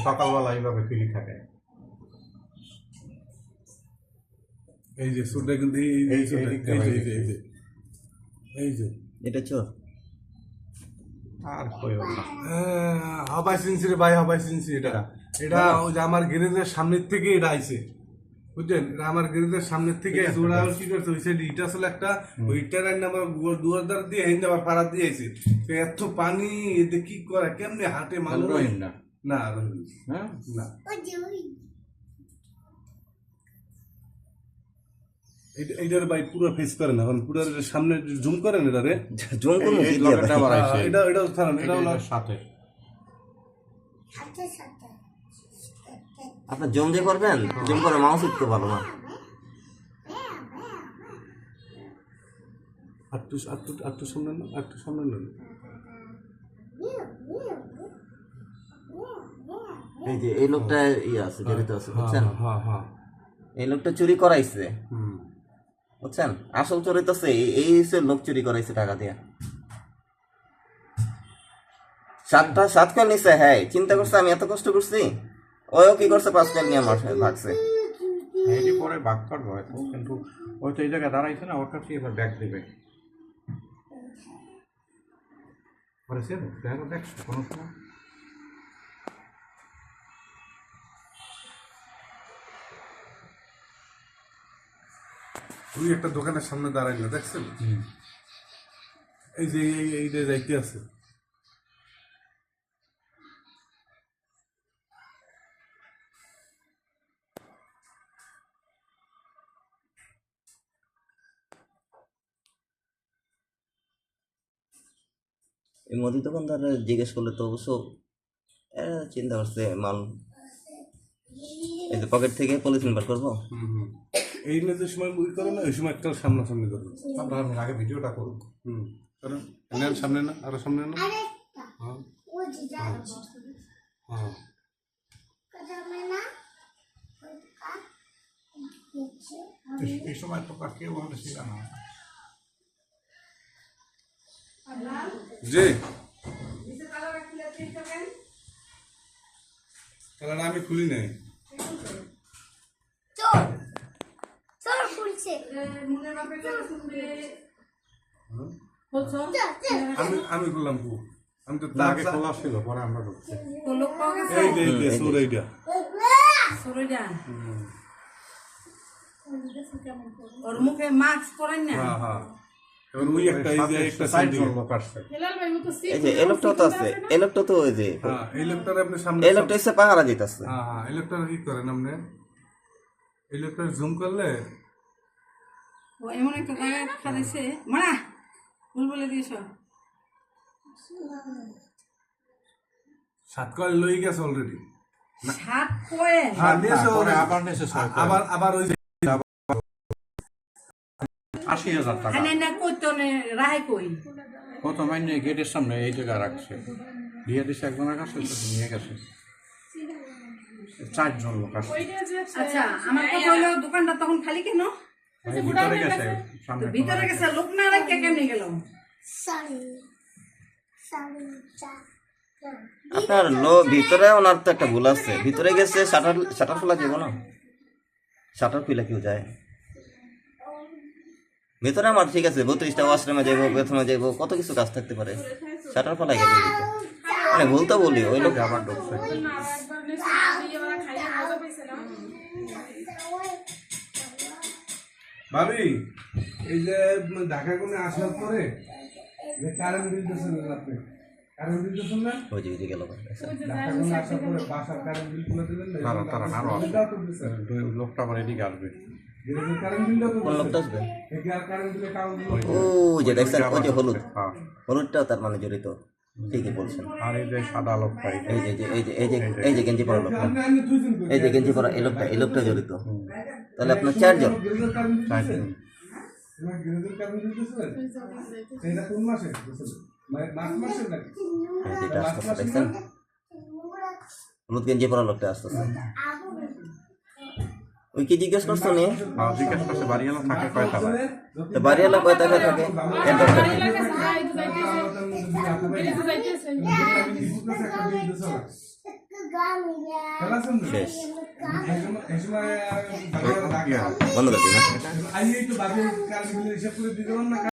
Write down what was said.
সকালবেলা এইভাবে ফ্রি থাকে। এই যে সুরটা কিন্তু এই যে এটা চোর আর কইও না। হাবাই সিনসি রে ভাই, হাবাই সিনসি এটা এটা ওই যে আমার গ্যারেজের সামনের থেকে এটা আইছে, বুঝছেন? এটা আমার গ্যারেজের সামনের থেকে ওরা কি করছে ওই সাইড ইটা আসলে একটা ওই ইটার আমার দুয়ার দ্বার দিয়ে হেন আবার পাড়া দিয়ে আইছে। তো এত পানি এতে কি করে কেমনে হাটে মানুষ রহিম না না রহিম হ্যাঁ না এইটার ভাই পুরো ফেস করে না, এখন পুরো সামনে জুম করেন এটা রে জুম করুন এই লকেটটা আবার আইছে। এটা এটা ছাড়ান, এটা হলো সাথে আপনার জুম যে করবেন, জুম করে মাউস একটু ভালো না। আটটু সামনে না, আটটু সামনে না। এই যে এই লোকটা ইয়ে আছে, জড়িত আছে, বুঝছেন? হ্যাঁ হ্যাঁ এই লোকটা চুরি করাইছে, হুম বুঝছেন? আসল চোর হইতাছে এই লোক চুরি করাইছে টাকা দিয়া। 7 কয়েল নিছে। হ্যাঁ, চিন্তা করছে আমি এত কষ্ট করছি, ওও কি করছে 5 কয়েল নিয়ে আমার ভাগছে। এইটি পরে ভাগ করবো হয়তো, কিন্তু ওই তো এই জায়গায় দাঁড়াইছে না, ওর কাছে এবার ব্যাগ দেবে। পরে সে দেখছো কোনো সময় ওই একটা দোকানের সামনে দাঁড়াই না, দেখছেন? এই যে এইটা যাইতে আছে। এই মুদি দোকানদার জিজ্ঞেস করলে তো অবশ্য চিন্তা করছে মাল, এই যে পকেট থেকে পলিথিন বার করবো। এই না যে সময় মুড়ি করে না, ওই সময় একটা সামনাসামনি করবো। আমরা আগে ভিডিওটা করুন। কারণ নেন সামনে না, আরো সামনে না। হ্যাঁ হ্যাঁ এই সময় তো কেউ ওখানে ছিল না। যে তাহলে আমি খুলি নাই। আমি খুললাম পু, আমি তো আগে খোলা ছিল, পরে আমরা ঢুকছি। এই যে সুর এইটা ওর মুখে মাস্ক পরেন না। হ্যাঁ হ্যাঁ এবার ওই একটা এই যে একটা সাইড সাইড লোক আসছে। এই যে এই লোকটাও তো আছে, এই লোকটা তো ওই যে হ্যাঁ এই লোকটার আপনি সামনে এই লোকটা এসে পাহারা দিতেছে। হ্যাঁ হ্যাঁ এই লোকটার কি করেন আপনি, এই লোকটার জুম করলে ও এমন একটা জায়গায় খাইছে মারা ভুল বলে দিয়েছ। 7 কয়েল লই গেছে অলরেডি। 7 কয়েল হ্যাঁ দিয়েছে পরে আবার নিয়েছে 6 কয়েল। আবার আবার ওই 80,000 টাকা। হানে না কইতো নে রাই কই কত মাইনে গেটের সামনে এই জায়গায় রাখছে, দিয়ে দিছে একজনের কাছে, তো নিয়ে গেছে। 4 জন লোক আসছে। আচ্ছা আমার কথা হলো দোকানটা তখন খালি কেন? এই ভিতরে গেছে সামনে। ভিতরে গেছে লোক না রাখে কেমনে গেল? আপনার ভিতরে ওনার তো একটা ভুল আছে, ভিতরে গেছে শাটার খোলা যাবো না, শাটার খুলে কেউ যায় ভিতরে? আমার ঠিক আছে 32টা ওয়াশরুমে যাইবো, বেথরুমে যাইবো, কত কিছু কাজ থাকতে পারে, শাটার খোলা গেলে মানে ভুল তো বলি ওই লোক আবার ঢুকছে। ভাবি এই যে ঢাকা কোনে আসার পরে যে কারেন্ট বিল দিয়েছেন আপনি, কারেন্ট বিল দিয়েছেন না? ওই যে গেল ঢাকা কোনে আসার পরে বাসার কারেন্ট বিল তুলে দিলেন না? তারা আরো বিলটাও তো দিয়েছেন। লোকটা আবার এদিকে আসবে। কারেন্ট বিলটাও তো কোন লোকটা আসবে? কারেন্ট বিলে কাউন্ট ও যে দেখছেন ওই যে হলুদ, হ্যাঁ। হলুদটাও তার মানে জড়িত, ঠিকই বলছেন। আর এই যে সাদা লোকটা এটা। এই যে এই যে এই যে এই যে গেঞ্জি পরা লোকটা, এই যে গেঞ্জি পরা এই লোকটা জড়িত। তাহলে আপনার 4 জন। 4 জন। এটা কোন মাসে দিয়েছেন? মার্চ মাসে নাকি? এই যে এটা আসতেছে দেখছেন, হলুদ গেঞ্জি পরা লোকটা আসতেছে। ওই কি জিজ্ঞেস করছো নি? হ্যাঁ, জিজ্ঞেস করছে বাড়িওয়ালা থাকে কয়টা ভাই? তো বাড়িওয়ালা কয় টাকা থাকে? খেলা আছেন না? শেষ এই সময় গাড়ি বন্ধ করে দিই না আইয়ে তো বাজে কাজ হিসাব করে দিতে পারেন না।